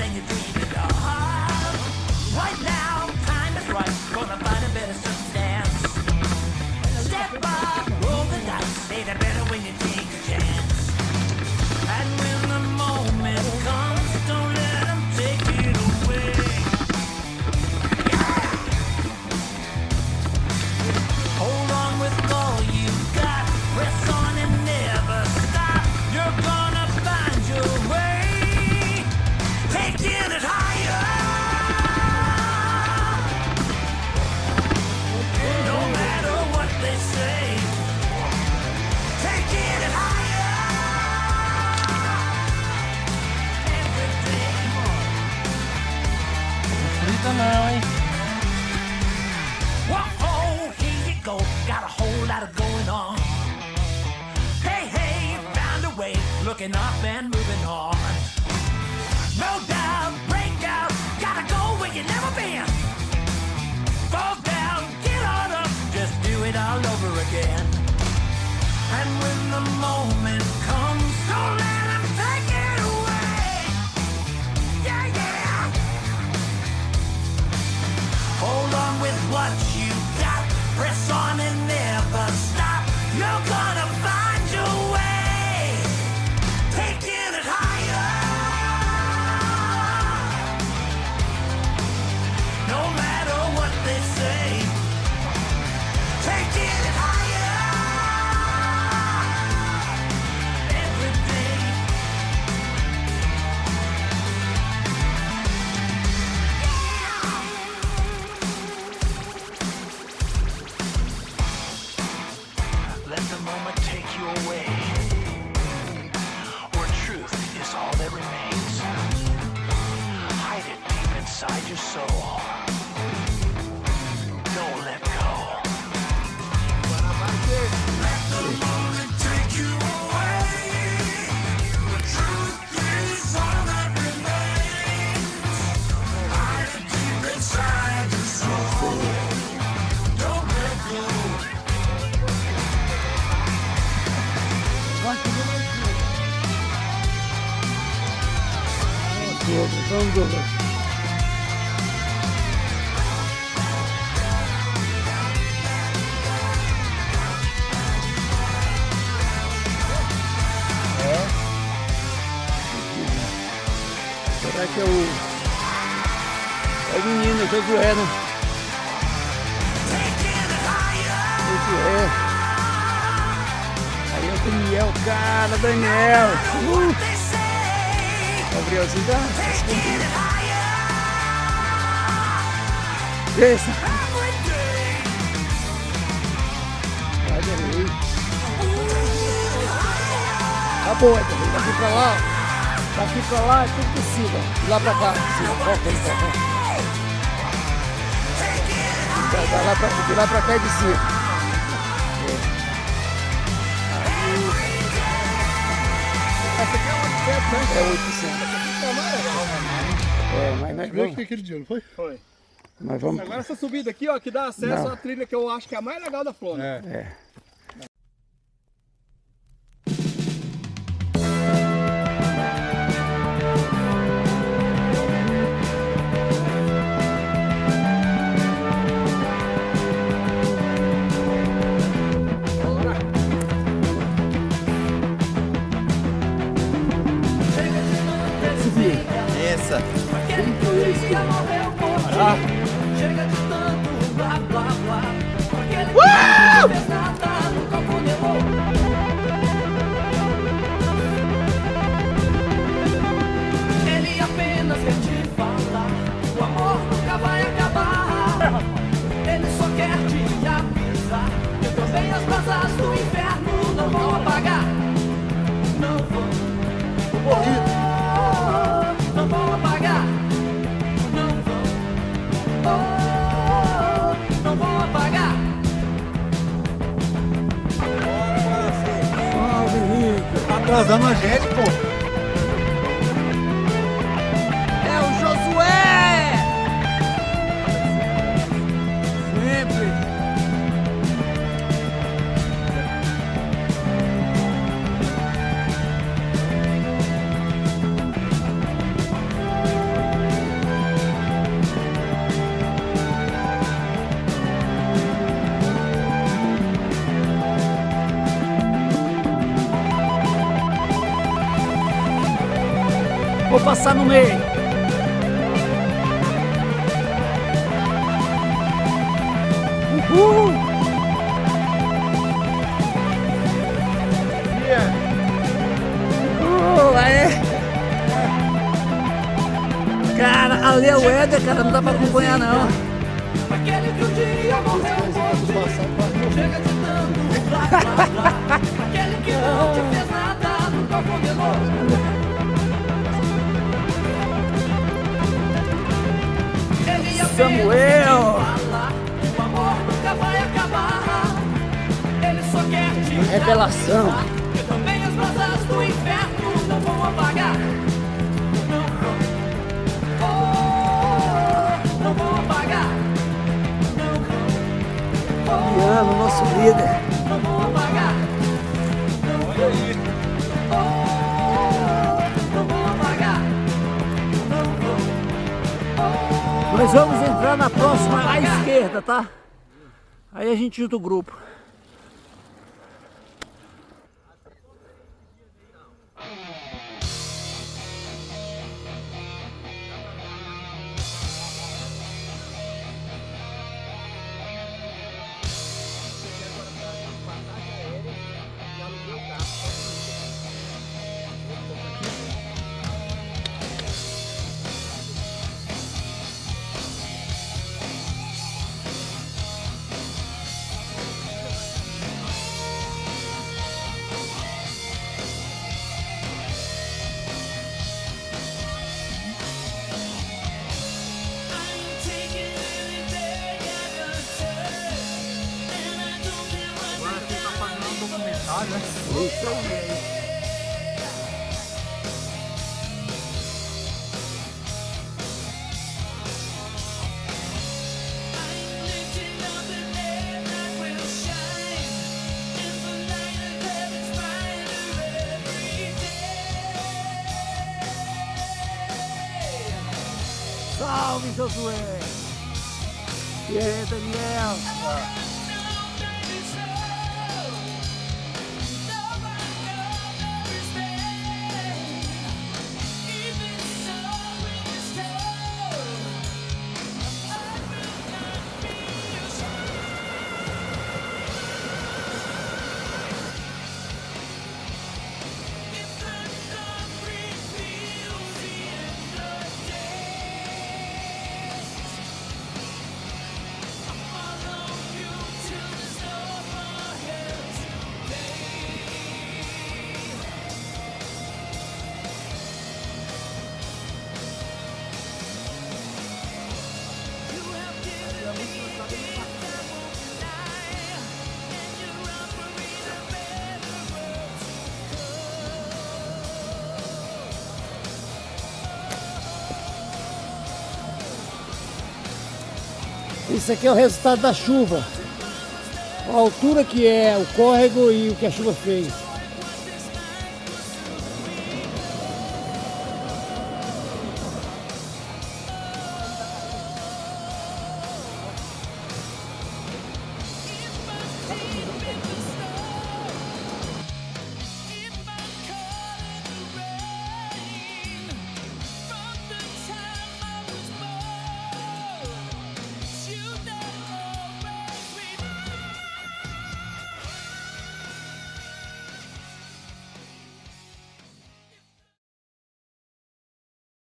than you dreamed of. Right now, time is right, gonna find a better circumstance. Step up, roll the dice, say they're better when you take a chance. And when the moment comes, don't let them take it away. Yeah! Hold on with all you got, press on and never stop. You're gonna find your way, taking it higher. No matter what they say, taking it higher. Every day. Frita não, hein? Whoa, here you go, got a whole lot of going on. Hey, hey, found a way, looking up and moving on. No doubt, break out, gotta go where you never been. Fall down, get on up, just do it all over again. And when the moment comes, don't let them take it away. Yeah, yeah. Hold on with what you got, press on and never stop. You're gonna find your way, taking it higher. No matter what they say, taking it higher. Every day. Let the moment take you away, where truth is all that remains. Hide it deep inside your soul. Don't let go. Let the moment take you away, where truth is all that remains. Hide it deep inside your soul. Don't let go. Será que é o menino, Josué, né? Josué. Aí é o Daniel, cara, Daniel. Gabrielzinho tá escondido. Esse. Olha aí. Tá boa, daqui pra lá. Daqui pra lá é tudo possível. De lá pra cá. Volta aí pra cá. De lá pra cá é de cima. Essa aqui é uma de 7, né? É 800. É, mas nós vamos. Aquele dia, não foi? Foi. Nós vamos. Agora essa subida aqui, ó, que dá acesso à trilha que eu acho que é a mais legal da Flona. É. Essa. Chega de tanto blá blá blá, porque ele não fez nada, nunca condenou. Ele apenas quer te falar, o amor nunca vai acabar. Ele só quer te avisar, que também as brasas do inferno não vão apagar. Não vão. Não vão apagar. Não vão apagar. Tá atrasando a gente, pô. É o Josué! Sempre! Vou passar no meio. Uhul! Aê! Cara, ali é o Éder, cara, não dá pra acompanhar não. Aquele que um dia morreu pouco, chega de tanto blá blá blá. Aquele que não te fez nada, nunca condenou. Ele apenas Samuel! fala, o amor nunca vai acabar. Ele só quer te Revelação. que também as brasas do inferno não vão apagar. Não vão, oh, não vão apagar. Piano, nosso líder. Não vou apagar. Olha aí. Não vou apagar. Nós vamos entrar na próxima à esquerda, tá? Aí a gente junta o grupo. Agora quem tá fazendo um documentário, né? Isso aí. Salve, Josué! E aí, Daniel? Isso aqui é o resultado da chuva. A altura que é o córrego e o que a chuva fez.